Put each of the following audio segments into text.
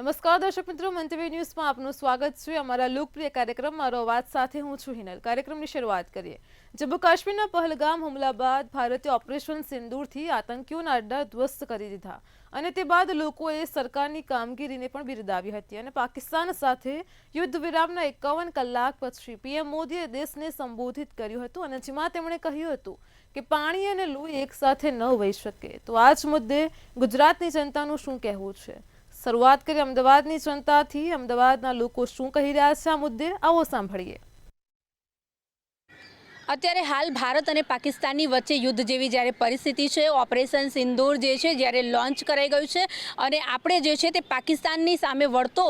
નમસ્કાર દર્શક મિત્રો, મંતવ્ય ન્યૂઝમાં આપનું સ્વાગત છે। અમારા લોકપ્રિય કાર્યક્રમ મારો અવાજ સાથે હું છું હિનલ। કાર્યક્રમની શરૂઆત કરીએ। જમ્મુ કાશ્મીરના પહલગામ હુમલા બાદ ભારતે ઓપરેશન સિંદૂરથી આતંકીઓના અડ્ડા ધ્વસ્ત કરી દીધા અને તે બાદ લોકોએ સરકારની કામગીરીને પણ બિરદાવી હતી અને પાકિસ્તાન સાથે યુદ્ધ વિરામના 51 કલાક પછી પીએમ મોદીએ દેશને સંબોધિત કર્યું હતું અને જેમાં તેમણે કહ્યું હતું કે પાણી અને લોહી એકસાથે ન વહી શકે। તો આ જ મુદ્દે ગુજરાતની જનતાનું શું કહેવું છે? શરૂઆત કરી અમદાવાદની જનતાથી। અમદાવાદના લોકો શું કહી રહ્યા છે આ મુદ્દે, આવો સાંભળીએ। અત્યારે હાલ ભારત અને પાકિસ્તાનની વચ્ચે યુદ્ધ જેવી જ્યારે પરિસ્થિતિ છે, ઓપરેશન સિંદૂર જે છે જ્યારે લોન્ચ કરાઈ ગયું છે અને આપણે જે છે તે પાકિસ્તાનની સામે વળતો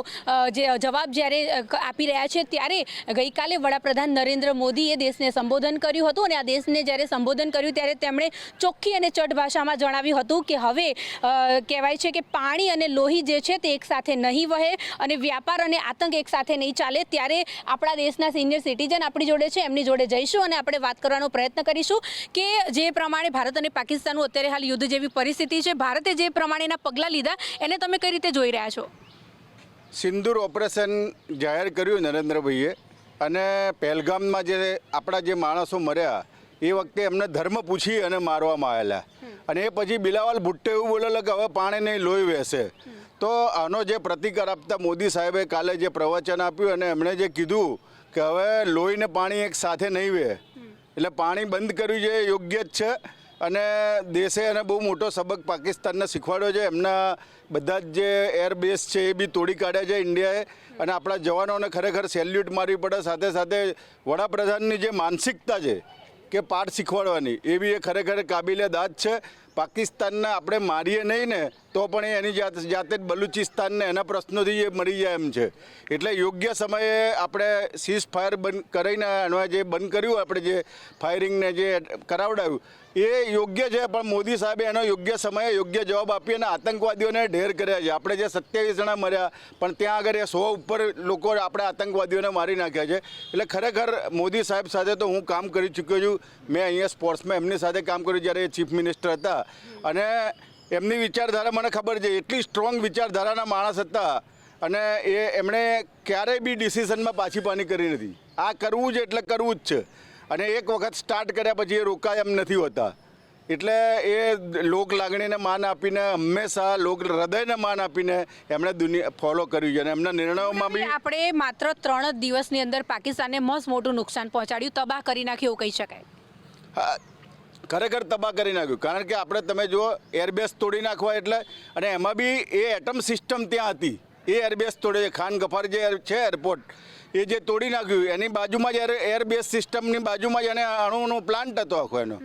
જે જવાબ જ્યારે આપી રહ્યા છે, ત્યારે ગઈકાલે વડાપ્રધાન નરેન્દ્ર મોદીએ દેશને સંબોધન કર્યું હતું અને આ દેશને જ્યારે સંબોધન કર્યું ત્યારે તેમણે ચોખ્ખી અને ચટ ભાષામાં જણાવ્યું હતું કે હવે કહેવાય છે કે પાણી અને લોહી જે છે તે એકસાથે નહીં વહે અને વ્યાપાર અને આતંક એકસાથે નહીં ચાલે। ત્યારે આપણા દેશના સિનિયર સિટીઝન આપણી જોડે છે, એમની જોડે જઈશું અને આપણે વાત કરવાનો પ્રયત્ન કરીશું કે જે પ્રમાણે ભારત અને પાકિસ્તાનનું અત્યારે હાલ યુદ્ધ જેવી પરિસ્થિતિ છે, ભારતે જે પ્રમાણેના પગલાં લીધા એને તમે કઈ રીતે જોઈ રહ્યા છો? સિંદૂર ઓપરેશન જાહેર કર્યું નરેન્દ્રભાઈએ અને પહેલગામમાં જે આપણા જે માણસો મર્યા એ વખતે એમને ધર્મ પૂછી અને મારવામાં આવેલા અને એ પછી બિલાવલ ભુટ્ટો એવું બોલેલા કે હવે પાણી નહીં લોહી વહેશે। તો આનો જે પ્રતિકાર આપતા મોદી સાહેબે કાલે જે પ્રવચન આપ્યું અને એમણે જે કીધું કે હવે લોહી ને પાણી એક સાથે નહીં વહે, એટલે પાણી બંધ કર્યું છે, યોગ્ય જ છે અને દેશે એને બહુ મોટો સબક પાકિસ્તાનને શીખવાડ્યો છે। એમના બધા જ જે એરબેઝ છે એ બી તોડી કાઢ્યા છે ઇન્ડિયાએ અને આપણા જવાનોને ખરેખર સેલ્યુટ મારવી પડે। સાથે સાથે વડાપ્રધાનની જે માનસિકતા છે કે પાઠ શીખવાડવાની એ બી એ ખરેખર કાબિલે દાદ છે। પાકિસ્તાનને આપણે મારીએ નહીં ને તો પણ એની જાતે જ બલુચિસ્તાનને એના પ્રશ્નોથી એ મરી જાય એમ છે। એટલે યોગ્ય સમયે આપણે સીઝ ફાયર બંધ કરીને જે બંધ કર્યું, આપણે જે ફાયરિંગને જે કરાવડાવ્યું એ યોગ્ય છે, પણ મોદી સાહેબે એનો યોગ્ય સમયે યોગ્ય જવાબ આપી અને આતંકવાદીઓને ઢેર કર્યા છે। આપણે જે 27 જણા મર્યા પણ ત્યાં આગળ 100 ઉપર લોકો આપણે આતંકવાદીઓને મારી નાખ્યા છે। એટલે ખરેખર મોદી સાહેબ સાથે તો હું કામ કરી ચૂક્યો છું। મેં અહીંયા સ્પોર્ટ્સમાં એમની સાથે કામ કર્યું જ્યારે એ ચીફ મિનિસ્ટર હતા અને એમની વિચારધારા મને ખબર છે, એટલી સ્ટ્રોંગ વિચારધારાના માણસ હતા અને એમણે ક્યારેય બી ડિસિઝનમાં પાછી પાની કરી નથી। આ કરવું જ એટલે કરવું જ છે અને એક વખત સ્ટાર્ટ કર્યા પછી એ રોકાય એમ નથી હોતા। એટલે એ લોક લાગણીને માન આપીને, હંમેશા લોક હૃદયને માન આપીને એમણે દુનિયા ફોલો કર્યું છે અને એમના નિર્ણયોમાં બી આપણે માત્ર 3 જ દિવસની અંદર પાકિસ્તાનને મસ્ત મોટું નુકસાન પહોંચાડ્યું, તબાહ કરી નાખ્યું એવું કહી શકાય। હા, ખરેખર તબાહ કરી નાખ્યું, કારણ કે આપણે તમે જુઓ એરબેઝ તોડી નાખવા એટલે અને એમાં બી એ એટમ સિસ્ટમ ત્યાં હતી, એ એરબેઝ તોડે છે। ખાન ગફાર જે છે એરપોર્ટ એ જે તોડી નાખ્યું એની બાજુમાં જ એરબેઝ સિસ્ટમની બાજુમાં જ એને અણુનો પ્લાન્ટ હતો આખો એનો।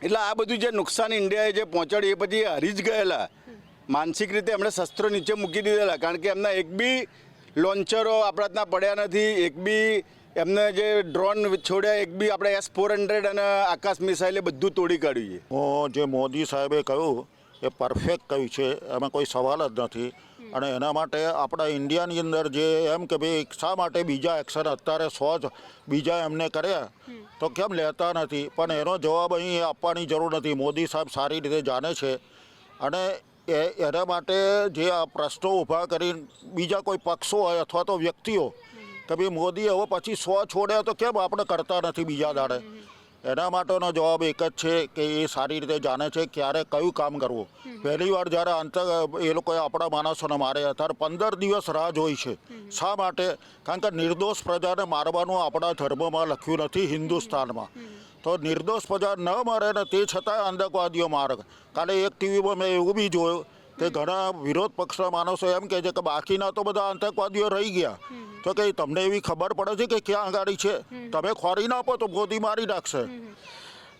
એટલે આ બધું જે નુકસાન ઇન્ડિયાએ જે પહોંચાડ્યું એ પછી હરી જ ગયેલા, માનસિક રીતે એમણે શસ્ત્રો નીચે મૂકી દીધેલા, કારણ કે એમના એક બી લોન્ચરો આપણા ત્યાં પડ્યા નથી, એક બી એમને જે ડ્રોન છોડ્યા એક બી આપણે S-400 અને આકાશ મિસાઇલ એ બધું તોડી કાઢ્યું છે। જે મોદી સાહેબે કહ્યું એ પરફેક્ટ કહ્યું છે, એમાં કોઈ સવાલ જ નથી અને એના માટે આપણા ઇન્ડિયાની અંદર જે એમ કે ભાઈ શા માટે બીજા એક્શન અત્યારે 100 બીજા એમને કર્યા તો કેમ લેતા નથી, પણ એનો જવાબ અહીં આપવાની જરૂર નથી। મોદી સાહેબ સારી રીતે જાણે છે અને એના માટે જે આ પ્રશ્નો ઊભા કરી બીજા કોઈ પક્ષો હોય અથવા તો વ્યક્તિઓ કે ભાઈ મોદી હવે પછી 100 છોડ્યા તો કેમ આપણે કરતા નથી બીજા દાડે, એના માટેનો જવાબ એક જ છે કે એ સારી રીતે જાણે છે ક્યારે કયું કામ કરવું। પહેલી વાર જ્યારે એ લોકોએ આપણા માણસોને માર્યા ત્યારે 15 દિવસ રાહ જોઈ છે। શા માટે? કારણ કે નિર્દોષ પ્રજાને મારવાનું આપણા ધર્મમાં લખ્યું નથી, હિન્દુસ્તાનમાં। તો નિર્દોષ પ્રજા ન મરે ને તે છતાં આતંકવાદીઓ મારે। કાલે એક ટીવીમાં મેં એવું બી જોયું કે ઘણા વિરોધ પક્ષના માણસો એમ કહે છે કે બાકીના તો બધા આતંકવાદીઓ રહી ગયા, તો કે તમને એવી ખબર પડે છે કે ક્યાં આગાડી છે? તમે ખોરી ના આપો તો મોદી મારી નાખશે।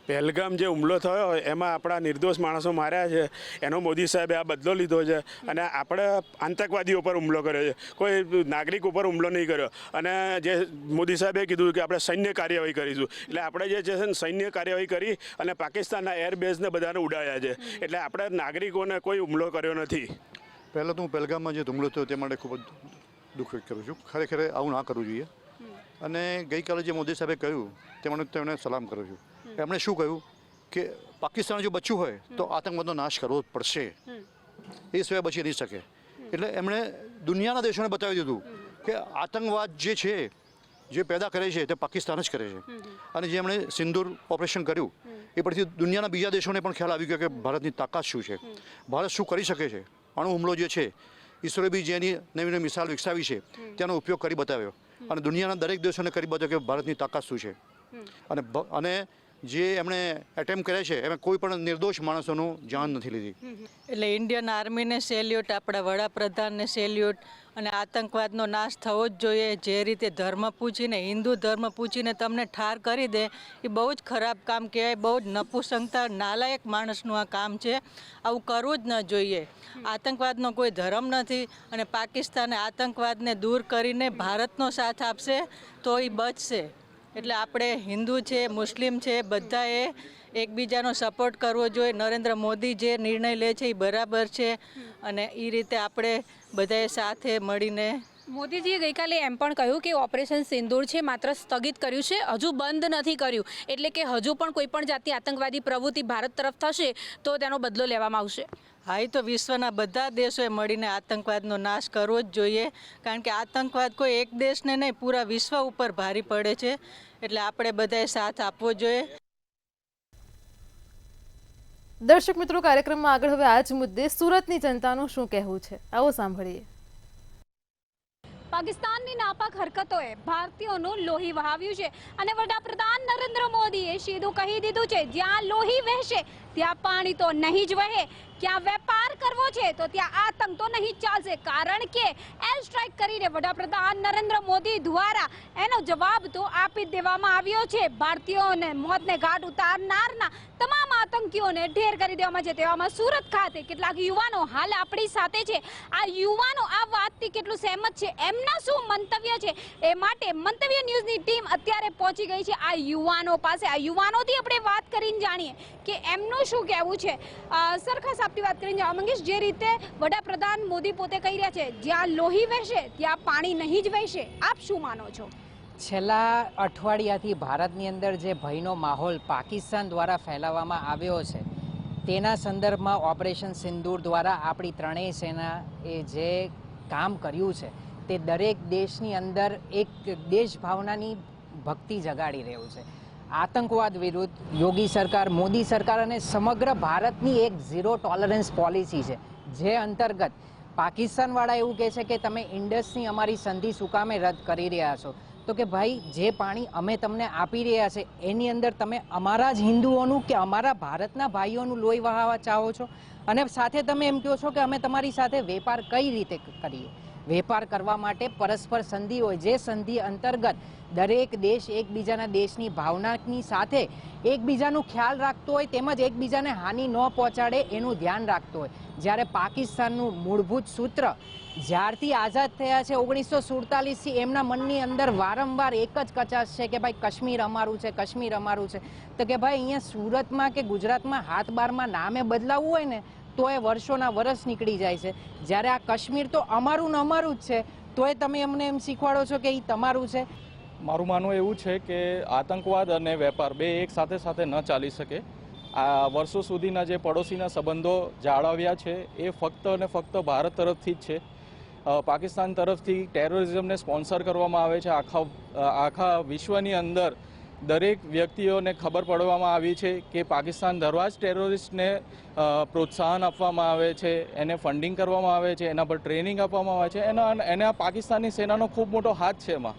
પહેલગામ જે હુમલો થયો એમાં આપણા નિર્દોષ માણસો માર્યા છે, એનો મોદી સાહેબે આ બદલો લીધો છે અને આપણે આતંકવાદીઓ પર હુમલો કર્યો છે, કોઈ નાગરિક ઉપર હુમલો નહીં કર્યો। અને જે મોદી સાહેબે કીધું કે આપણે સૈન્ય કાર્યવાહી કરીશું, એટલે આપણે જે છે ને સૈન્ય કાર્યવાહી કરી અને પાકિસ્તાનના એરબેઝને બધાને ઉડાવ્યા છે, એટલે આપણે નાગરિકોને કોઈ હુમલો કર્યો નથી। પહેલાં તો હું પહેલગામમાં જે હુમલો થયો તે માટે ખૂબ જ દુઃખ વ્યક્ત કરું છું। ખરેખર આવું ના કરવું જોઈએ અને ગઈકાલે જે મોદી સાહેબે કહ્યું તેમણે તેમને સલામ કરું છું। એમણે શું કહ્યું કે પાકિસ્તાન જો બચ્યું હોય તો આતંકવાદનો નાશ કરવો જ પડશે, એ સિવાય બચી નહીં શકે। એટલે એમણે દુનિયાના દેશોને બતાવી દીધું કે આતંકવાદ જે છે, જે પેદા કરે છે તે પાકિસ્તાન જ કરે છે. અને જે એમણે સિંદૂર ઓપરેશન કર્યું એ પરથી દુનિયાના બીજા દેશોને પણ ખ્યાલ આવી ગયો કે ભારતની તાકાત શું છે, ભારત શું કરી શકે છે. અણુ હુમલો જે છે, ઈસરોએ બી જેની નવી નવી મિસાઇલ વિકસાવી છે તેનો ઉપયોગ કરી બતાવ્યો અને દુનિયાના દરેક દેશોને કરી બતાવ્યો કે ભારતની તાકાત શું છે. અને જે એમણે એટેમ્પ કર્યા છે એમાં કોઈ પણ નિર્દોષ માણસોનું જાન નથી લીધી. એટલે ઇન્ડિયન આર્મીને સેલ્યુટ, આપણા વડાપ્રધાનને સેલ્યુટ. અને આતંકવાદનો નાશ થવો જ જોઈએ. જે રીતે ધર્મ પૂછીને, હિન્દુ ધર્મ પૂછીને તમને ઠાર કરી દે એ બહુ જ ખરાબ કામ કહેવાય. બહુ જ નપુસંગતા, નાલાયક માણસનું આ કામ છે. આવું કરવું જ ન જોઈએ. આતંકવાદનો કોઈ ધર્મ નથી અને પાકિસ્તાને આતંકવાદને દૂર કરીને ભારતનો સાથ આપશે તો એ બચશે. એટલે આપણે હિન્દુ છે, મુસ્લિમ છે, બધાએ એકબીજાનો સપોર્ટ કરવો જોઈએ. નરેન્દ્ર મોદી જે નિર્ણય લે છે એ બરાબર છે અને એ રીતે આપણે બધાએ સાથે મળીને. મોદીજીએ ગઈકાલે એમ પણ કહ્યું કે ઓપરેશન સિંદૂર છે માત્ર સ્થગિત કર્યું છે, હજુ બંધ નથી કર્યું. એટલે કે હજુ પણ કોઈ પણ જાતની આતંકવાદી પ્રવૃત્તિ ભારત તરફ થશે તો તેનો બદલો લેવામાં આવશે. હા, એ તો વિશ્વના બધા દેશોએ મળીને આતંકવાદનો નાશ કરવો જ જોઈએ. કારણ કે આતંકવાદ કોઈ એક દેશને નહીં, પૂરા વિશ્વ ઉપર ભારી પડે છે. એટલે આપણે બધાએ સાથ આપવો જોઈએ. દર્શક મિત્રો, કાર્યક્રમમાં આગળ હવે આ જ મુદ્દે સુરતની જનતાનું શું કહેવું છે, આવો સાંભળીએ. પાકિસ્તાનની નાપાક હરકતોએ ભારતીયોનું લોહી વહાવ્યું છે અને વડાપ્રધાન નરેન્દ્ર મોદીએ સીધું કહી દીધું છે, જ્યાં લોહી વહેશે ત્યાં પાણી તો નહીં જ વહે. ક્યાં વેપાર કરવો છે તો ત્યાં આતંક તો નહીં ચાલશે. કારણ કે એર સ્ટ્રાઇક કરીને વડાપ્રધાન નરેન્દ્ર મોદી દ્વારા એનો જવાબ તો આપી દેવામાં આવ્યો છે. ભારતીયોને મોતને ઘાટ ઉતારનારના તમામ આતંકીઓને ઢેર કરી દેવામાં છે. તેવામાં સુરત ખાતે કેટલાક યુવાનો હાલ આપણી સાથે છે. આ યુવાનો આ વાતથી કેટલું સહેમત છે, એમના શું મંતવ્ય છે, એ માટે મંતવ્ય ન્યૂઝની ટીમ અત્યારે પહોંચી ગઈ છે આ યુવાનો પાસે. આ યુવાનોથી આપણે વાત કરીને જાણીએ કે એમનું શું કહેવું છે. સરખા સાપની વાત કરીને જાણવા માંગીશ, જે રીતે વડાપ્રધાન મોદી પોતે કહી રહ્યા છે, જ્યાં લોહી વહેશે ત્યાં પાણી નહીં જ વહેશે, આપ શું માનો છો? છેલ્લા અઠવાડિયાથી ભારતની અંદર જે ભયનો માહોલ પાકિસ્તાન દ્વારા ફેલાવવામાં આવ્યો છે તેના સંદર્ભમાં ઓપરેશન સિંદૂર દ્વારા આપણી ત્રણેય સેનાએ જે કામ કર્યું છે તે દરેક દેશની અંદર એક દેશ ભાવનાની ભક્તિ જગાડી રહ્યું છે. આતંકવાદ વિરુદ્ધ યોગી સરકાર, મોદી સરકાર અને સમગ્ર ભારતની એક ઝીરો ટોલરન્સ પોલિસી છે, જે અંતર્ગત પાકિસ્તાનવાળા એવું કહે છે કે તમે ઇન્ડસની અમારી સંધિ શું કામે રદ કરી રહ્યા છો. તો કે ભાઈ, જે પાણી અમે તમને આપી રહ્યા છે એની અંદર તમે અમારા જ હિન્દુઓનું કે અમારા ભારતના ભાઈઓનું લોહી વહાવવા ચાહો છો અને સાથે તમે એમ કહો છો કે અમે તમારી સાથે વેપાર કઈ રીતે કરીએ. વેપાર કરવા માટે પરસ્પર સંધિ હોય, જે સંધિ અંતર્ગત દરેક દેશ એકબીજાના દેશની ભાવનાની સાથે એકબીજાનું ખ્યાલ રાખતો હોય તેમજ એકબીજાને હાનિ ન પહોંચાડે એનું ધ્યાન રાખતો હોય. જ્યારે પાકિસ્તાનનું મૂળભૂત સૂત્ર જ્યારથી આઝાદ થયા છે 1947થી એમના મનની અંદર વારંવાર એક જ કચાશ છે કે ભાઈ કાશ્મીર અમારું છે, કાશ્મીર અમારું છે. તો કે ભાઈ અહીંયા સુરતમાં કે ગુજરાતમાં હાથ બારમાં નામે બદલાવવું હોય ને તો એ વર્ષોના વર્ષ નીકળી જાય છે. જ્યારે આ કાશ્મીર તો અમારું ને અમારું જ છે તો એ તમે અમને એમ શીખવાડો છો કે એ તમારું છે. મારું માનવું એવું છે કે આતંકવાદ અને વેપાર બે એક સાથે સાથે ન ચાલી શકે. આ વર્ષો સુધીના જે પડોશીના સંબંધો જાળવ્યા છે એ ફક્ત અને ફક્ત ભારત તરફથી જ છે. પાકિસ્તાન તરફથી ટેરરિઝમને સ્પોન્સર કરવામાં આવે છે. આખા વિશ્વની અંદર દરેક વ્યક્તિઓને ખબર પડવામાં આવી છે કે પાકિસ્તાન દ્વારા જ ટેરરિસ્ટને પ્રોત્સાહન આપવામાં આવે છે, એને ફંડિંગ કરવામાં આવે છે, એના પર ટ્રેનિંગ આપવામાં આવે છે. એને પાકિસ્તાનની સેનાનો ખૂબ મોટો હાથ છે એમાં.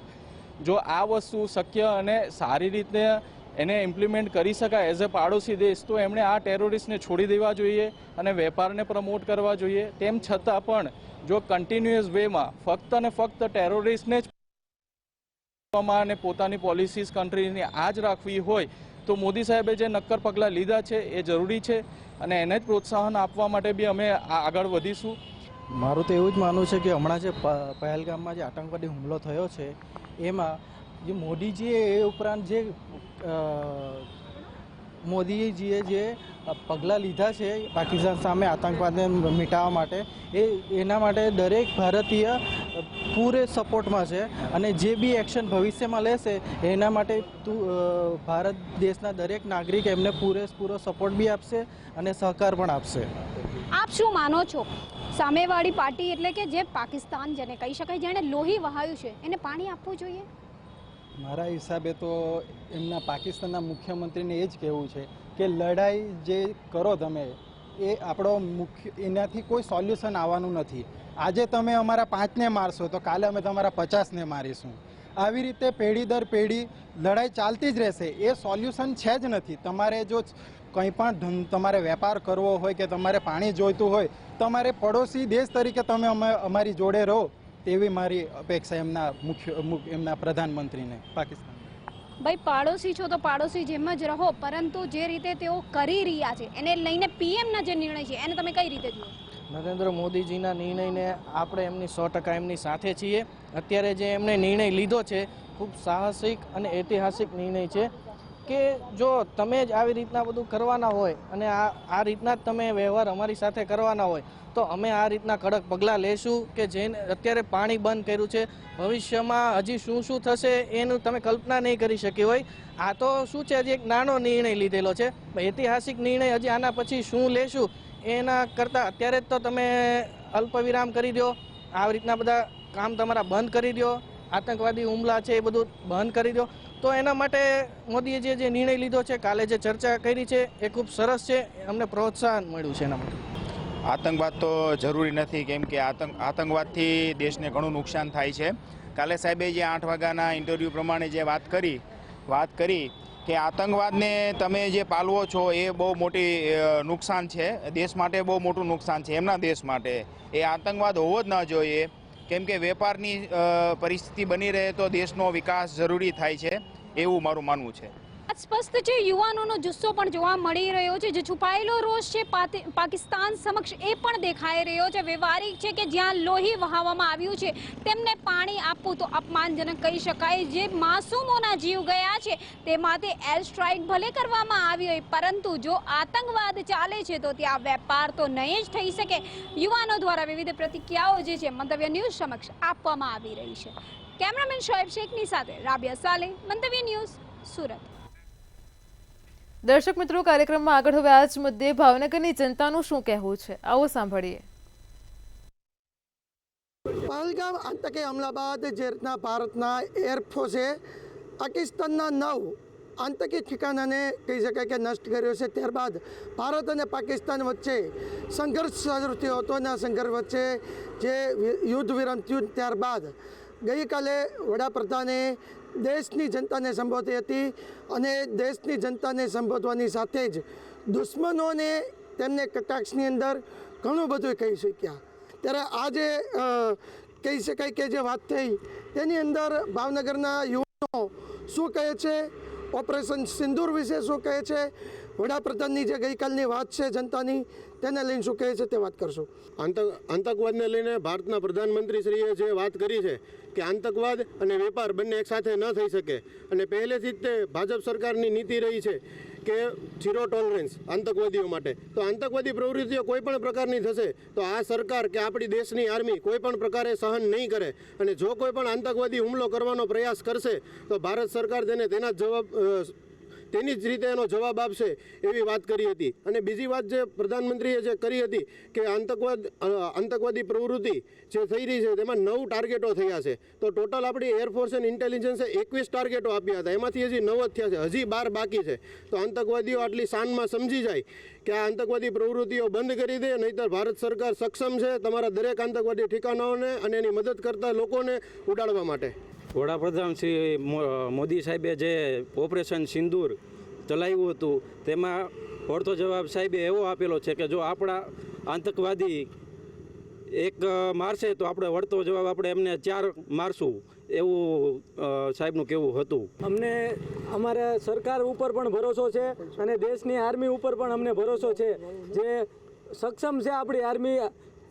જો આ વસ્તુ શક્ય અને સારી રીતે એને ઇમ્પ્લિમેન્ટ કરી શકાય એઝ અ પાડોશી દેશ તો એમણે આ ટેરરિસ્ટને છોડી દેવા જોઈએ અને વેપારને પ્રમોટ કરવા જોઈએ. તેમ છતાં પણ જો કન્ટિન્યુઅસ વેમાં ફક્ત અને ફક્ત ટેરરિસ્ટને જ અને પોતાની પોલિસીસ કન્ટ્રીની આ જ રાખવી હોય તો મોદી સાહેબે જે નક્કર પગલાં લીધા છે એ જરૂરી છે અને એને જ પ્રોત્સાહન આપવા માટે બી અમે આગળ વધીશું. મારું તો એવું જ માનવું છે કે હમણાં જે પહેલગામમાં જે આતંકવાદી હુમલો થયો છે એમાં જે મોદીજીએ એ ઉપરાંત જે મોદીજીએ જે પગલાં લીધા છે પાકિસ્તાન સામે આતંકવાદને મિટાવવા માટે એના માટે દરેક ભારતીય પૂરે સપોર્ટમાં છે અને જે બી એક્શન ભવિષ્યમાં લેશે એના માટે ભારત દેશના દરેક નાગરિક એમને પૂરેપૂરો સપોર્ટ બી આપશે અને સહકાર પણ આપશે. આપ શું માનો છો? સામેવાળી પાર્ટી એટલે કે જે પાકિસ્તાન જેને કહી શકાય, જેણે લોહી વહાવ્યું છે, એને પાણી આપવું જોઈએ? મારા હિસાબે તો એમના પાકિસ્તાનના મુખ્યમંત્રીને એ જ કહેવું છે કે લડાઈ જે કરો તમે એ આપણો એનાથી કોઈ સોલ્યુશન આવવાનું નથી. આજે તમે અમારા 5ને મારશો તો કાલે અમે તમારા 50ને મારીશું. આવી રીતે પેઢી દર પેઢી લડાઈ ચાલતી જ રહેશે. એ સોલ્યુશન છે જ નથી. તમારે જો કંઈ પણ તમારે વેપાર કરવો હોય કે તમારે પાણી જોઈતું હોય, તમારે પડોશી દેશ તરીકે તમે અમારી જોડે રહો, તેવી મારી અપેક્ષા એમના પ્રધાનમંત્રીને પાકિસ્તાન. ભાઈ, પાડોશી છો તો પાડોશી જેમ જ રહો, પરંતુ જે રીતે તેઓ કરી રહ્યા છે એને લઈને પીએમના જે નિર્ણય છે એને તમે કઈ રીતે જુઓ? નરેન્દ્ર મોદીજીના નિર્ણયને આપણે એમની 100% એમની સાથે છીએ. અત્યારે જે એમણે નિર્ણય લીધો છે ખૂબ સાહસિક અને ઐતિહાસિક નિર્ણય છે કે જો તમે જ આવી રીતના બધું કરવાના હોય અને આ રીતના જ તમે વ્યવહાર અમારી સાથે કરવાના હોય તો અમે આ રીતના કડક પગલાં લેશું કે જેને અત્યારે પાણી બંધ કર્યું છે, ભવિષ્યમાં હજી શું શું થશે એનું તમે કલ્પના નહીં કરી શકી હોય. આ તો શું છે, હજી એક નાનો નિર્ણય લીધેલો છે. ઐતિહાસિક નિર્ણય હજી આના પછી શું લેશું એના કરતાં અત્યારે જ તો તમે અલ્પવિરામ કરી દો, આવી રીતના બધા કામ તમારા બંધ કરી દો, આતંકવાદી હુમલા છે એ બધું બંધ કરી દો. તો એના માટે મોદીએ જે નિર્ણય લીધો છે, કાલે જે ચર્ચા કરી છે એ ખૂબ સરસ છે. અમને પ્રોત્સાહન મળ્યું છે એના માટે. આતંકવાદ તો જરૂરી નથી, કેમ કે આતંકવાદથી દેશને ઘણું નુકસાન થાય છે. કાલે સાહેબે જે 8 વાગ્યાના ઇન્ટરવ્યૂ પ્રમાણે જે વાત કરી કે આતંકવાદને તમે જે પાલવો છો એ બહુ મોટી નુકસાન છે, દેશ માટે બહુ મોટું નુકસાન છે, એમના દેશ માટે. એ આતંકવાદ હોવો જ ન જોઈએ, કેમ કે વેપારની પરિસ્થિતિ બની રહે તો દેશનો વિકાસ જરૂરી થાય છે, એવું મારું માનવું છે. સ્પષ્ટ છે, યુવાનોનો જુસ્સો પણ જોવા મળી રહ્યો છે. જે છુપાયેલો રોષ છે પાકિસ્તાન સમક્ષ એ પણ દેખાઈ રહ્યો છે. વ્યવહારિક છે કે જ્યાં લોહી વહાવવામાં આવ્યું છે તેમને પાણી આપવું તો અપમાનજનક કહી શકાય. જે માસૂમોના જીવ ગયા છે તે માટે એર સ્ટ્રાઇક ભલે કરવામાં આવી હોય, પરંતુ જો આતંકવાદ ચાલે છે તો ત્યાં વેપાર તો નહીં જ થઈ શકે. યુવાનો દ્વારા વિવિધ પ્રતિક્રિયાઓ જે છે મંતવ્ય ન્યૂઝ સમક્ષ આપવામાં આવી રહી છે. કેમેરામેન શોએબ શેખની સાથે રાબિયા સાલે, મંતવ્ય ન્યૂઝ, સુરત. દર્શક મિત્રો, કાર્યક્રમમાં આગળ હવે આ જ મુદ્દે ભાવનગરની જનતાનું શું કહેવું છે, આવો સાંભળીએ. પહલગામ આતંકી હુમલા બાદ જે રીતના ભારતના એરફોર્સે પાકિસ્તાનના 9 આતંકી ઠિકાણાને કહી શકાય કે નષ્ટ કર્યો છે, ત્યારબાદ ભારત અને પાકિસ્તાન વચ્ચે સંઘર્ષ શરૂ થયો હતો અને આ સંઘર્ષ વચ્ચે જે યુદ્ધ વિરામ થયું ત્યારબાદ ગઈકાલે વડાપ્રધાને દેશની જનતાને સંબોધી હતી અને દેશની જનતાને સંબોધવાની સાથે જ દુશ્મનોને તેમને કટાક્ષની અંદર ઘણું બધું કહી શક્યા. ત્યારે આજે કહી શકાય કે જે વાત થઈ તેની અંદર ભાવનગરના યુવાનો શું કહે છે, ઓપરેશન સિંદૂર વિશે શું કહે છે, વડાપ્રધાનની જે ગઈકાલની વાત છે જનતાની તેને લઈને શું કહે છે તે વાત કરશું. આતંકવાદને લઈને ભારતના પ્રધાનમંત્રીશ્રીએ જે વાત કરી છે કે આતંકવાદ અને વેપાર બંને એકસાથે ન થઈ શકે અને પહેલેથી જ તે ભાજપ સરકારની નીતિ રહી છે કે ઝીરો ટોલરન્સ આતંકવાદીઓ માટે. તો આતંકવાદી પ્રવૃત્તિઓ કોઈ પણ પ્રકારની થશે તો આ સરકાર કે આપણી દેશની આર્મી કોઈ પણ પ્રકારે સહન નહીં કરે અને જો કોઈ પણ આતંકવાદી હુમલો કરવાનો પ્રયાસ કરશે તો ભારત સરકાર તેને તેની જ રીતે એનો જવાબ આપશે એવી વાત કરી હતી. અને બીજી વાત જે પ્રધાનમંત્રીએ જે કરી હતી કે આતંકવાદી પ્રવૃત્તિ જે થઈ રહી છે તેમાં 9 ટાર્ગેટો થયા છે. તો ટોટલ આપણી એરફોર્સ એન્ડ ઇન્ટેલિજન્સે 21 ટાર્ગેટો આપ્યા હતા, એમાંથી હજી 9 જ થયા છે, હજી 12 બાકી છે. તો આતંકવાદીઓ આટલી શાનમાં સમજી જાય કે આ આતંકવાદી પ્રવૃત્તિઓ બંધ કરી દે, નહીંતર ભારત સરકાર સક્ષમ છે તમારા દરેક આતંકવાદી ઠિકાણાઓને અને એની મદદ કરતા લોકોને ઉડાડવા માટે. વડાપ્રધાન શ્રી મોદી સાહેબે જે ઓપરેશન સિંદૂર ચલાવ્યું હતું તેમાં વળતો જવાબ સાહેબે એવો આપેલો છે કે જો આપણા આતંકવાદી એક મારશે તો આપણે વળતો જવાબ આપણે એમને 4 મારશું, એવું સાહેબનું કહેવું હતું. અમને અમારા સરકાર ઉપર પણ ભરોસો છે અને દેશની આર્મી ઉપર પણ અમને ભરોસો છે. જે સક્ષમ છે આપણી આર્મી,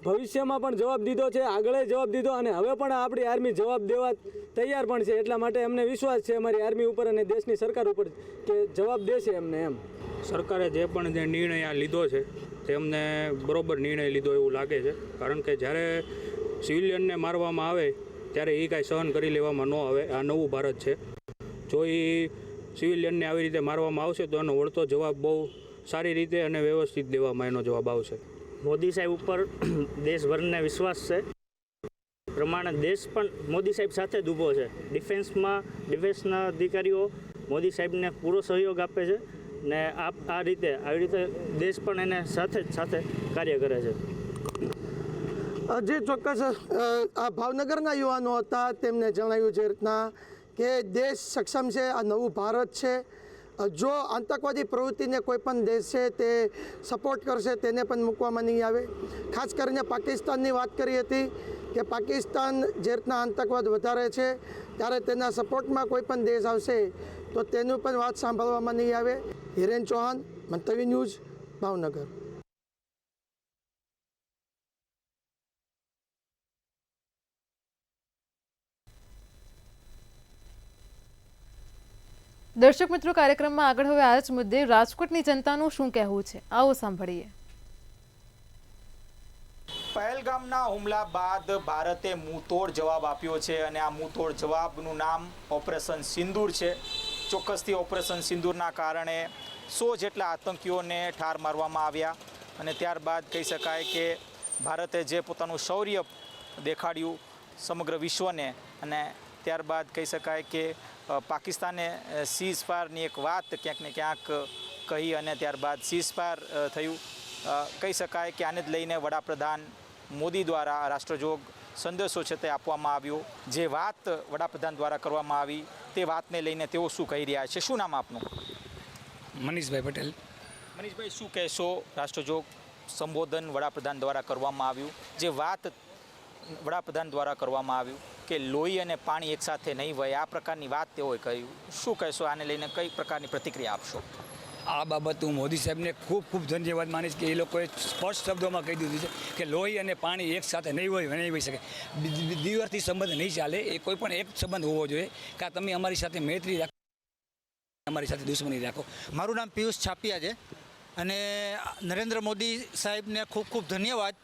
ભવિષ્યમાં પણ જવાબ દીધો છે, આગળ જવાબ દીધો અને હવે પણ આપણી આર્મી જવાબ દેવા તૈયાર પણ છે. એટલા માટે અમને વિશ્વાસ છે અમારી આર્મી ઉપર અને દેશની સરકાર ઉપર કે જવાબ દેશે એમને. એમ સરકારે જે પણ જે નિર્ણય આ લીધો છે તે અમને બરોબર નિર્ણય લીધો એવું લાગે છે, કારણ કે જ્યારે સિવિલિયનને મારવામાં આવે ત્યારે એ કાંઈ સહન કરી લેવામાં ન આવે. આ નવું ભારત છે. જો એ સિવિલિયનને આવી રીતે મારવામાં આવશે તો એનો વળતો જવાબ બહુ સારી રીતે અને વ્યવસ્થિત દેવામાં એનો જવાબ આવશે. મોદી સાહેબ ઉપર દેશભરને વિશ્વાસ છે પ્રમાણે દેશ પણ મોદી સાહેબ સાથે જ ઊભો છે. ડિફેન્સના અધિકારીઓ મોદી સાહેબને પૂરો સહયોગ આપે છે ને આવી રીતે દેશ પણ એને સાથે કાર્ય કરે છે. જે ચોક્કસ આ ભાવનગરના યુવાનો હતા તેમને જણાવ્યું છે રીતના કે દેશ સક્ષમ છે, આ નવું ભારત છે. જો આતંકવાદી પ્રવૃત્તિને કોઈ પણ દેશ છે તે સપોર્ટ કરશે તેને પણ મૂકવામાં નહીં આવે. ખાસ કરીને પાકિસ્તાનની વાત કરી હતી કે પાકિસ્તાન જે રીતના આતંકવાદ વધારે છે ત્યારે તેના સપોર્ટમાં કોઈ પણ દેશ આવશે તો તેનું પણ વાત સાંભળવામાં નહીં આવે. હિરેન ચૌહાણ, મંતવ્ય ન્યૂઝ, ભાવનગર. દર્શક મિત્રો, કાર્યક્રમમાં આગળ હવે આ જ મુદ્દે રાજકોટની જનતાનું શું કહેવું છે, આવો સાંભળીએ. પહેલગામના હુમલા બાદ ભારતે મુંહતોડ જવાબ આપ્યો છે અને આ મુંહતોડ જવાબનું નામ ઓપરેશન સિંદૂર છે. ચોક્કસથી ઓપરેશન સિંદૂરના કારણે 100 જેટલા આતંકીઓને ઠાર મારવામાં આવ્યા અને ત્યારબાદ કહી શકાય કે ભારતે જે પોતાનું શૌર્ય દેખાડ્યું સમગ્ર વિશ્વને અને ત્યારબાદ કહી શકાય કે પાકિસ્તાને સીઝફાયરની એક વાત ક્યાંક ને ક્યાંક કહી અને ત્યારબાદ સીઝફાયર થયું. કહી શકાય કે આને જ લઈને વડાપ્રધાન મોદી દ્વારા રાષ્ટ્રજોગ સંદેશો છે તે આપવામાં આવ્યો. જે વાત વડાપ્રધાન દ્વારા કરવામાં આવી તે વાતને લઈને તેઓ શું કહી રહ્યા છે. શું નામ આપનું? મનીષભાઈ પટેલ. મનીષભાઈ, શું કહેશો? રાષ્ટ્રજોગ સંબોધન વડાપ્રધાન દ્વારા કરવામાં આવ્યું, જે વાત વડાપ્રધાન દ્વારા કરવામાં આવ્યું કે લોહી અને પાણી એકસાથે નહીં વહે, આ પ્રકારની વાત તેઓએ કહ્યું. શું કહેશો? આને લઈને કઈ પ્રકારની પ્રતિક્રિયા આપશો? આ બાબત હું મોદી સાહેબને ખૂબ ખૂબ ધન્યવાદ માનીશ કે એ લોકોએ સ્પષ્ટ શબ્દોમાં કહી દીધું છે કે લોહી અને પાણી એકસાથે નહીં વહી શકે. દિવસથી સંબંધ નહીં ચાલે, એ કોઈ પણ એક સંબંધ હોવો જોઈએ કે તમે અમારી સાથે મૈત્રી રાખો, અમારી સાથે દુશ્મની રાખો. મારું નામ પિયુષ છાપિયા છે અને નરેન્દ્ર મોદી સાહેબને ખૂબ ખૂબ ધન્યવાદ.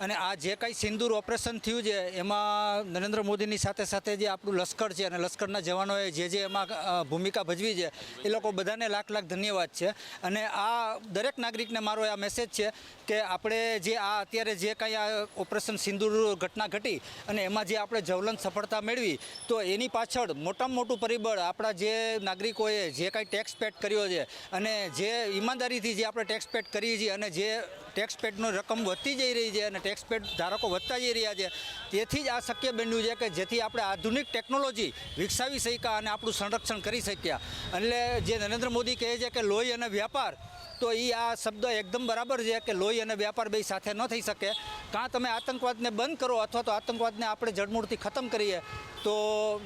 અને આ જે કાંઈ સિંદૂર ઓપરેશન થયું છે એમાં નરેન્દ્ર મોદીની સાથે સાથે જે આપણું લશ્કર છે અને લશ્કરના જવાનોએ જે એમાં ભૂમિકા ભજવી છે એ લોકો બધાને લાખ લાખ ધન્યવાદ છે. અને આ દરેક નાગરિકને મારો આ મેસેજ છે કે આપણે જે આ અત્યારે જે કાંઈ આ ઓપરેશન સિંદૂર ઘટના ઘટી અને એમાં જે આપણે જ્વલંત સફળતા મેળવી તો એની પાછળ મોટામાં મોટું પરિબળ આપણા જે નાગરિકોએ જે કાંઈ ટેક્સ પેડ કર્યો છે અને જે ઈમાનદારીથી જે આપણે ટેક્સ પેડ કરીએ છીએ અને જે ટેક્સ પેડનો રકમ વધતી જઈ રહી છે અને ટેક્સ પેડ ધારકો વધતા જઈ રહ્યા છે, તેથી જ આ શક્ય બન્યું છે કે જેથી આપણે આધુનિક ટેકનોલોજી વિકસાવી શક્યા અને આપણું સંરક્ષણ કરી શક્યા. એટલે જે નરેન્દ્ર મોદી કહે છે કે લોહી અને વ્યાપાર, તો એ આ શબ્દ એકદમ બરાબર છે કે લોહી અને વ્યાપાર બે સાથે ન થઈ શકે. કાં તમે આતંકવાદને બંધ કરો અથવા તો આતંકવાદને આપણે જડમૂળથી ખતમ કરીએ. તો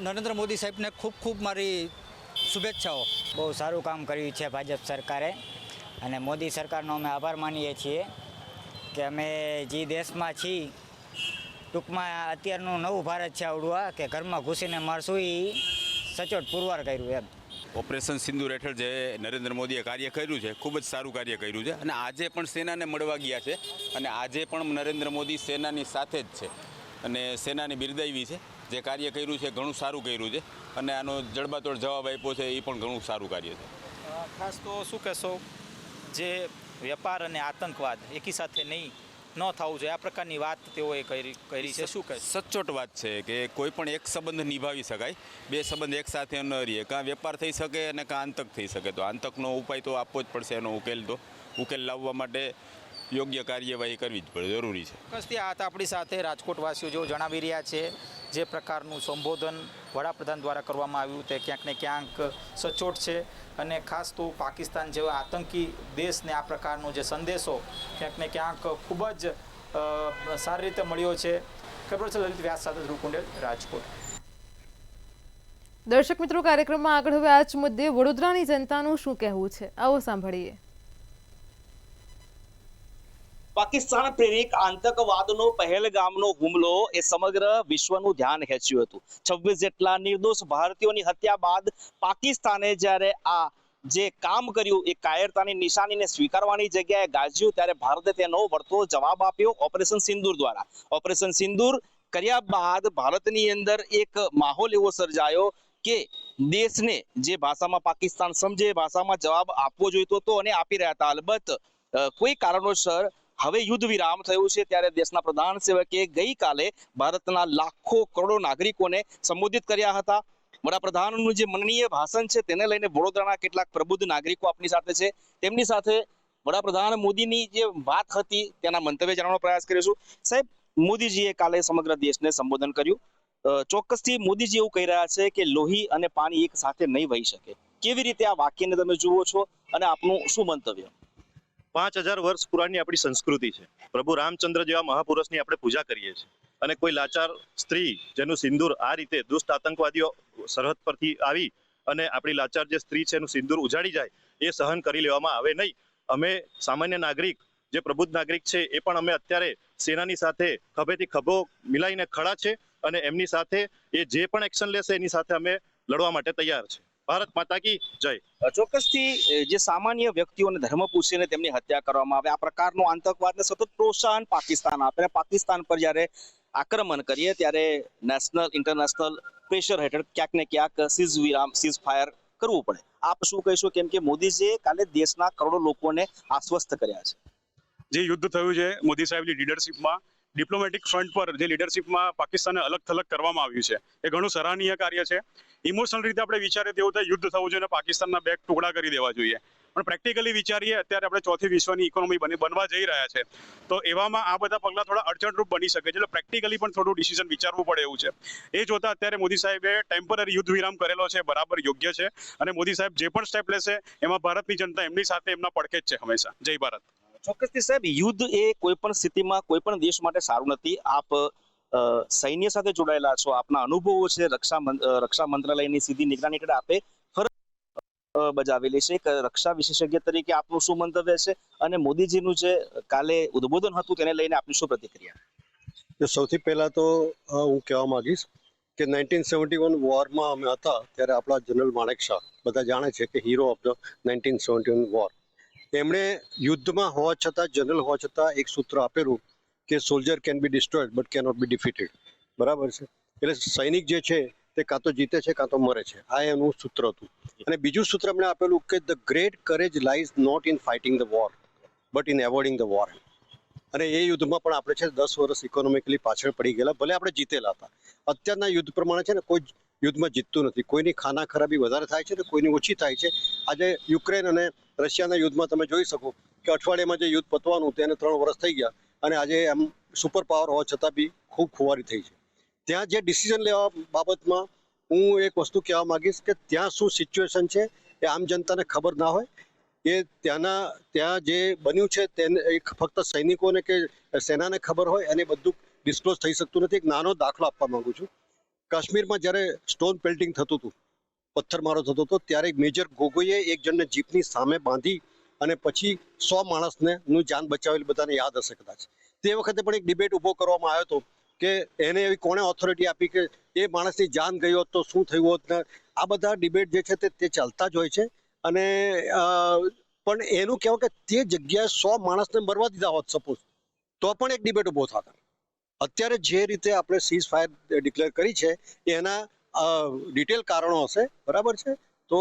નરેન્દ્ર મોદી સાહેબને ખૂબ ખૂબ મારી શુભેચ્છાઓ. બહુ સારું કામ કર્યું છે ભાજપ સરકારે અને મોદી સરકારનો અમે આભાર માનીએ છીએ કે અમે જે દેશમાં છીએ ટૂંકમાં અત્યારનું નવું ભારત છે આવડું આ કે ઘરમાં ઘૂસીને મારશું એ સચોટ પુરવાર કર્યું એમ. ઓપરેશન સિંદૂર હેઠળ જે નરેન્દ્ર મોદીએ કાર્ય કર્યું છે ખૂબ જ સારું કાર્ય કર્યું છે અને આજે પણ સેનાને મળવા ગયા છે અને આજે પણ નરેન્દ્ર મોદી સેનાની સાથે જ છે અને સેનાની બિરદાવી છે. જે કાર્ય કર્યું છે ઘણું સારું કર્યું છે અને આનો જડબાતોડ જવાબ આપ્યો છે એ પણ ઘણું સારું કાર્ય છે. ખાસ તો શું કહેશો, જે વેપાર અને આતંકવાદ એકી સાથે નહીં ન થવું જોઈએ આ પ્રકારની વાત તેઓએ કરી છે, શું કહે? સચોટ વાત છે કે કોઈ પણ એક સંબંધ નિભાવી શકાય, બે સંબંધ એક સાથે ન રહીએ. કાં વેપાર થઈ શકે અને કાં આતંક થઈ શકે. તો આતંકનો ઉપાય તો આપવો જ પડશે, એનો ઉકેલ લાવવા માટે યોગ્ય કાર્યવાહી કરવી જ પડે, જરૂરી છે. ચોક્કસથી આ હતા આપણી સાથે રાજકોટવાસીઓ જેઓ જણાવી રહ્યા છે જે પ્રકારનું સંબોધન વડાપ્રધાન દ્વારા કરવામાં આવ્યું તે ક્યાંક ને ક્યાંક સચોટ છે અને ખાસ તો પાકિસ્તાન જેવા આતંકી દેશને આ પ્રકારનો જે સંદેશો ક્યાંક ને ક્યાંક ખૂબ જ સારી રીતે મળ્યો છે. ખબર છે લલિત વ્યાસ સાથે ધ્રુવ કુંડેલ, રાજકોટ. દર્શક મિત્રો, કાર્યક્રમમાં આગળ હવે આ જ મુદ્દે વડોદરાની જનતાનું શું કહેવું છે, આવો સાંભળીએ. પાકિસ્તાન પ્રેરિત આતંકવાદનો પહેલગામનો હુમલો એ સમગ્ર વિશ્વનું ધ્યાન ખેંચ્યું હતું. 26 જેટલા નિર્દોષ ભારતીયોની હત્યા બાદ પાકિસ્તાને જ્યારે આ જે કામ કર્યું એ કાયરતાની નિશાનીને સ્વીકારવાની જગ્યાએ ગાજ્યું ત્યારે ભારતે તેનો વળતો જવાબ આપ્યો ઓપરેશન સિંદૂર દ્વારા. ઓપરેશન સિંદૂર કર્યા બાદ ભારતની અંદર એક માહોલ એવો સર્જાયો કે દેશને જે ભાષામાં પાકિસ્તાન સમજે એ ભાષામાં જવાબ આપવો જોઈતો હતો અને આપી રહ્યા હતા. અલબત્ત કોઈ કારણોસર હવે યુદ્ધ વિરામ થયું છે ત્યારે દેશના પ્રધાન સેવકે ગઈકાલે ભારતના લાખો કરોડો નાગરિકોને સંબોધિત કર્યા હતા. વડાપ્રધાનનું જે મનનીય ભાષણ છે તેને લઈને વડોદરાના કેટલાક પ્રબુદ્ધ નાગરિકો આપણી સાથે છે. તેમની સાથે વડાપ્રધાન મોદીની જે વાત હતી તેના મંતવ્ય જાણવાનો પ્રયાસ કરીશું. સાહેબ, મોદીજીએ કાલે સમગ્ર દેશને સંબોધન કર્યું. ચોક્કસથી મોદીજી એવું કહી રહ્યા છે કે લોહી અને પાણી એક સાથે નહીં વહી શકે. કેવી રીતે આ વાક્યને તમે જુઓ છો અને આપનું શું મંતવ્ય? 5000 વર્ષ પુરાની આપણી સંસ્કૃતિ છે. પ્રભુ રામચંદ્ર જેવા મહાપુરુષની આપણે પૂજા કરીએ છીએ અને કોઈ લાચાર સ્ત્રી જેનું સિંદૂર આ રીતે દુષ્ટ આતંકવાદીઓ સરહદ પરથી આવી અને આપણી લાચાર જે સ્ત્રી છે એનું સિંદૂર ઉજાડી જાય એ સહન કરી લેવામાં આવે નહીં. અમે સામાન્ય નાગરિક જે પ્રબુદ્ધ નાગરિક છે એ પણ અમે અત્યારે સેનાની સાથે ખભેથી ખભો મિલાઈને ખડા છે અને એમની સાથે એ જે પણ એક્શન લેશે એની સાથે અમે લડવા માટે તૈયાર છે. ભારત માતા કી જય. ચોક્કસથી જે સામાન્ય વ્યક્તિઓને ધર્મ પૂછીને તેમની હત્યા કરવામાં આવે, આ પ્રકારનો આતંકવાદને સતત પ્રોત્સાહન પાકિસ્તાન આપે, પાકિસ્તાન પર જ્યારે આક્રમણ કરીએ ત્યારે નેશનલ ઇન્ટરનેશનલ પ્રેશર હેઠળ ક્યાંક ને ક્યાંક સીઝ ફાયર કરવું પડે. આપ શું કહેશો, કેમ કે મોદીજીએ કાલે દેશના કરોડો લોકોને આશ્વસ્ત કર્યા છે? જે યુદ્ધ થયું છે મોદી સાહેબની લીડરશિપમાં, ડિપ્લોમેટિક ફ્રન્ટ પર જે લીડરશિપમાં પાકિસ્તાનને અલગ થલગ કરવામાં આવ્યું છે એ ઘણું સરાહનીય કાર્ય છે. ઇમોશનલ રીતે આપણે વિચારીએ તેવું થાય યુદ્ધ થવું જોઈએ, પાકિસ્તાનના બે ટુકડા કરી દેવા જોઈએ, પણ પ્રેક્ટિકલી વિચારીએ અત્યારે આપણે ચોથી વિશ્વની ઇકોનોમી બનવા જઈ રહ્યા છે તો એવામાં આ બધા પગલાં થોડા અડચણરૂપ બની શકે છે. એટલે પ્રેક્ટિકલી પણ થોડું ડિસિઝન વિચારવું પડે એવું છે. એ જોતા અત્યારે મોદી સાહેબે ટેમ્પરરી યુદ્ધ વિરામ કરેલો છે, બરાબર યોગ્ય છે. અને મોદી સાહેબ જે પણ સ્ટેપ લેશે એમાં ભારતની જનતા એમની સાથે એમના પડખે જ છે હંમેશા. જય ભારત. ચોક્કસથી સાહેબ, યુદ્ધ એ કોઈ પણ સ્થિતિમાં કોઈ પણ દેશ માટે સારું નથી. આપ સૈન્ય સાથે જોડાયેલા છો, આપના અનુભવો છે, રક્ષા મંત્રાલયની સીધી નિગરાની હેઠળ આપે ફરજ બજાવેલી છે. એક રક્ષા વિશેષજ્ઞ તરીકે આપનું શું મંતવ્ય છે અને મોદીજીનું જે કાલે ઉદ્બોધન હતું તેને લઈને આપની શું પ્રતિક્રિયા? સૌથી પહેલા તો હું કહેવા માંગીશ કે 1971 વોરમાં અમે હતા ત્યારે આપણા જનરલ માણેક શાહ બધા જાણે છે કે હીરો ઓફ ધ 1971 વોર. એમણે યુદ્ધમાં હોવા છતાં, જનરલ હોવા છતાં એક સૂત્ર આપેલું કે soldier can be destroyed but cannot be defeated. બરાબર છે? એટલે સૈનિક જે છે તે કાં તો જીતે છે કાં તો મરે છે. આ એનું સૂત્ર હતું. અને બીજું સૂત્ર એમણે આપેલું કે the great courage lies not in fighting the war but in avoiding the war. અને એ યુદ્ધમાં પણ આપણે છે 10 વર્ષ ઇકોનોમિકલી પાછળ પડી ગયેલા, ભલે આપણે જીતેલા હતા. અત્યારના યુદ્ધ પ્રમાણે છે ને કોઈ યુદ્ધમાં જીતતું નથી. કોઈની ખાના ખરાબી વધારે થાય છે ને કોઈની ઓછી થાય છે. આજે યુક્રેન અને રશિયાના યુદ્ધમાં તમે જોઈ શકો કે અઠવાડિયામાં જે યુદ્ધ પતવાનું તેને 3 વર્ષ થઈ ગયા અને આજે એમ સુપર પાવર હોવા છતાં બી ખૂબ ખુવારી થઈ છે. ત્યાં જે ડિસિઝન લેવા બાબતમાં હું એક વસ્તુ કહેવા માંગીશ કે ત્યાં શું સિચ્યુએશન છે એ આમ જનતાને ખબર ના હોય. એ ત્યાં જે બન્યું છે તેને ફક્ત સૈનિકોને કે સેનાને ખબર હોય અને બધું ડિસ્ક્લોઝ થઈ શકતું નથી. એક નાનો દાખલો આપવા માંગુ છું. કાશ્મીરમાં જ્યારે સ્ટોન પેલ્ટિંગ થતું હતું, પથ્થરમારો થતો હતો, ત્યારે મેજર ગોગોઈએ એક જણને જીપની સામે બાંધી અને પછી 100 માણસને જાન બચાવેલી બધાને યાદ હશે કદાચ. તે વખતે પણ એક ડિબેટ ઊભો કરવામાં આવ્યો હતો કે એને એવી કોણે ઓથોરિટી આપી કે એ માણસની જાન ગઈ હોત તો શું થયું હોત ને. આ બધા ડિબેટ જે છે તે ચાલતા જ હોય છે. અને પણ એનું કહેવું કે તે જગ્યાએ 100 માણસને મરવા દીધા હોત સપોઝ તો પણ એક ડિબેટ ઊભો થતા. અત્યારે જે રીતે આપણે સીઝ ફાયર ડિક્લેર કરી છે એના ડિટેલ કારણો હશે, બરાબર છે? તો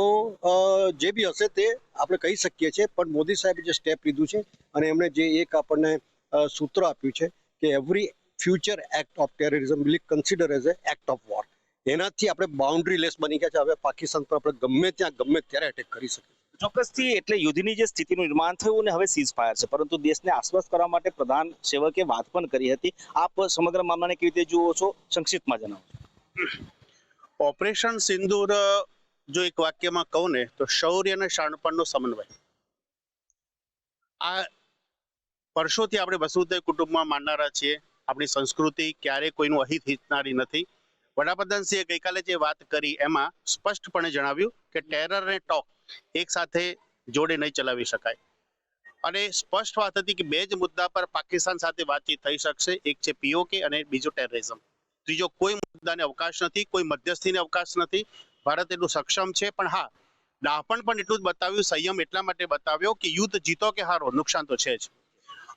જે બી હશે તે આપણે કહી શકીએ છીએ. પણ મોદી સાહેબે જે સ્ટેપ લીધું છે અને એમણે જે એક આપણને સૂત્ર આપ્યું છે કે every future act of terrorism will consider as a act of war. એનાથી આપણે બાઉન્ડ્રી લેસ બની ગયા છે. હવે પાકિસ્તાન પર આપણે ગમે ત્યાં ગમે ત્યારે એટેક કરી શકીએ. ચોક્કસથી એટલે યુદ્ધની જે સ્થિતિનું નિર્માણ થયું અને હવે સીઝ ફાયર છે, પરંતુ દેશને આશ્વસ્ત કરવા માટે પ્રધાન સેવકે વાત પણ કરી હતી. આપ સમગ્ર મામલાને કેવી રીતે જુઓ છો, સંક્ષિપ્તમાં જણાવો. ઓપરેશન સિંદૂર જો એક વાક્યમાં કહું ને તો શૌર્ય અને શાણપણનો સમન્વય. આ વર્ષોથી આપણે વસુધૈવ કુટુંબમાં માનનારા છીએ. આપણી સંસ્કૃતિ ક્યારેય કોઈનું અહિત હિતનારી નથી. વડાપ્રધાનશ્રીએ ગઈકાલે જે વાત કરી એમાં સ્પષ્ટપણે જણાવ્યું કે ટેરર અને ટોક એક સાથે જોડે નહીં ચલાવી શકાય. અને સ્પષ્ટ વાત હતી કે બે જ મુદ્દા પર પાકિસ્તાન સાથે વાતચીત થઈ શકશે. એક છે પીઓકે અને બીજો ટેરરિઝમ. ત્રીજો કોઈ મુદ્દાને અવકાશ નથી, કોઈ મધ્યસ્થીને અવકાશ નથી. ભારત એટલું સક્ષમ છે. પણ હા, ડાપણ પણ એટલું જ બતાવ્યું, સંયમ એટલા માટે બતાવ્યો કે યુદ્ધ જીતો કે હારો નુકસાન તો છે જ.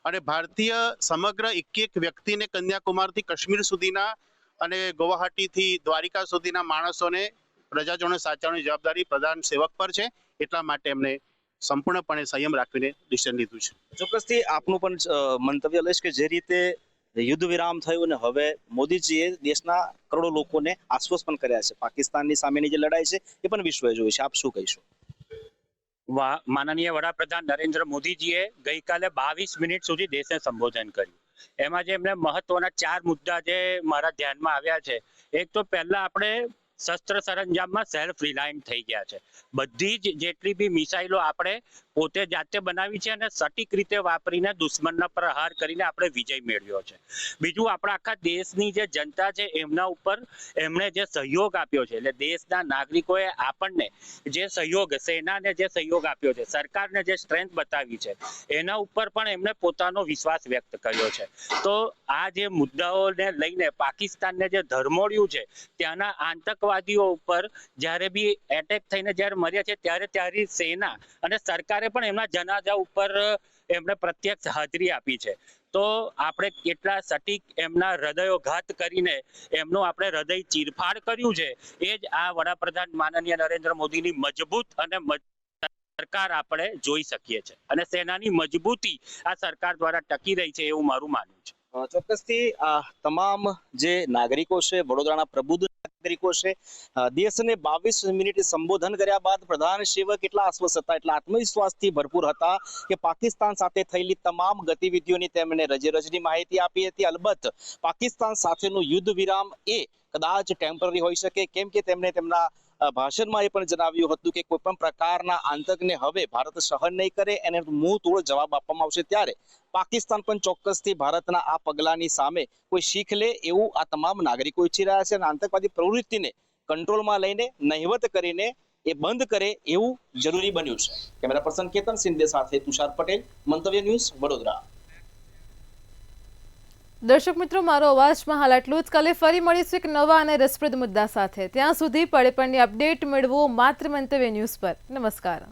અને ભારતીય સમગ્ર એક વ્યક્તિને કન્યાકુમારીથી કાશ્મીર સુધીના અને ગુવાહાટીથી દ્વારિકા સુધીના માણસોને પ્રજાજનોને સાચવવાની જવાબદારી પ્રધાન સેવક પર છે. એટલા માટે એમને સંપૂર્ણપણે સંયમ રાખીને ડિસિઝન લીધું છે. ચોક્કસથી આપનું પણ મંતવ્ય લઈશ કે જે રીતે યુદ્ધ વિરામ થયું અને હવે મોદીજીએ દેશના કરોડો લોકોને આશ્વસ્ત પણ કર્યા છે. પાકિસ્તાનની સામેની જે લડાઈ છે એ પણ વિશ્વએ જોઈ છે. આપ શું કહીશું? માનનીય વડાપ્રધાન નરેન્દ્ર મોદીજીએ ગઈકાલે 22 મિનિટ સુધી દેશને સંબોધન કર્યું. એમાં જે એમને મહત્વના 4 મુદ્દા જે મારા ધ્યાનમાં આવ્યા છે. એક તો પહેલા આપણે શસ્ત્ર સરંજામમાં સેલ્ફ રિલાયન્ટ થઈ ગયા છે. બધી જ જેટલી બી મિસાઇલો આપણે પોતે જાતે બનાવી છે અને સટીક રીતે વાપરીને દુશ્મનના પ્રહાર કરીને આપણે વિજય મેળવ્યો છે. બીજું, આપણા આખા દેશની જે જનતા છે એમના ઉપર એમણે જે સહયોગ આપ્યો છે, એટલે દેશના નાગરિકોએ આપણને જે સહયોગ, સેનાને જે સહયોગ આપ્યો છે, સરકારને જે સ્ટ્રેન્થ બતાવી છે, એના ઉપર પણ એમણે પોતાનો વિશ્વાસ વ્યક્ત કર્યો છે. તો આ જે મુદ્દાઓને લઈને પાકિસ્તાનને જે ધરમોડ્યું છે, ત્યાંના આતંકવાદીઓ ઉપર જ્યારે બી એટેક થઈને જ્યારે મર્યા છે ત્યારે સેના અને સરકારે પણ એમના જનાજા ઉપર એમણે પ્રત્યક્ષ હાજરી આપી છે. તો આપણે કેટલા સટીક એમના હૃદયો ઘાત કરીને એમનું આપણે હૃદય ચીરફાડ કર્યું છે, એ જ આ વડાપ્રધાન માનનીય નરેન્દ્ર મોદીની મજબૂત અને સરકાર આપણે જોઈ શકીએ છીએ અને સેનાની મજબૂતી આ સરકાર દ્વારા ટકી રહી છે એવું મારું માનવું છે. ચોક્કસથી તમામ જે નાગરિકો છે, વડોદરાના પ્રબુદ્ધ નાગરિકો છે, દેશને 22 મિનિટ સંબોધન કર્યા બાદ પ્રધાનશ્રી કેટલા આશ્વસ્ત હતા, એટલા આત્મવિશ્વાસથી ભરપૂર હતા કે પાકિસ્તાન સાથે થયેલી તમામ ગતિવિધિઓની તેમણે રજેરજની માહિતી આપી હતી. અલબત્ત પાકિસ્તાન સાથેનું યુદ્ધ વિરામ એ કદાચ ટેમ્પરરી હોઈ શકે, કેમ કે તેમણે તેમના ભાષણમાં એ પણ જણાવ્યું હતું કે કોઈ પણ પ્રકારના આતંકને હવે ભારત સહન નહીં કરે અને મુંહ તોડ જવાબ આપવામાં આવશે. ત્યારે પાકિસ્તાન પણ ચોક્કસથી ભારતના આ પગલાની સામે કોઈ શીખ લે એવું આ તમામ નાગરિકો ઈચ્છી રહ્યા છે અને આતંકવાદી પ્રવૃત્તિને કંટ્રોલમાં લઈને, નહિવત કરીને એ બંધ કરે એવું જરૂરી બન્યું છે. કેમેરા પર્સન કેતન સિંધે સાથે તુષાર પટેલ, મંતવ્ય ન્યૂઝ, વડોદરા. દર્શક મિત્રો, મારો અવાજમાં હાલ આટલું જ. કાલે ફરી મળીશું એક નવા અને રસપ્રદ મુદ્દા સાથે. ત્યાં સુધી પળે પળની અપડેટ મેળવો માત્ર મંતવ્ય ન્યૂઝ પર. નમસ્કાર.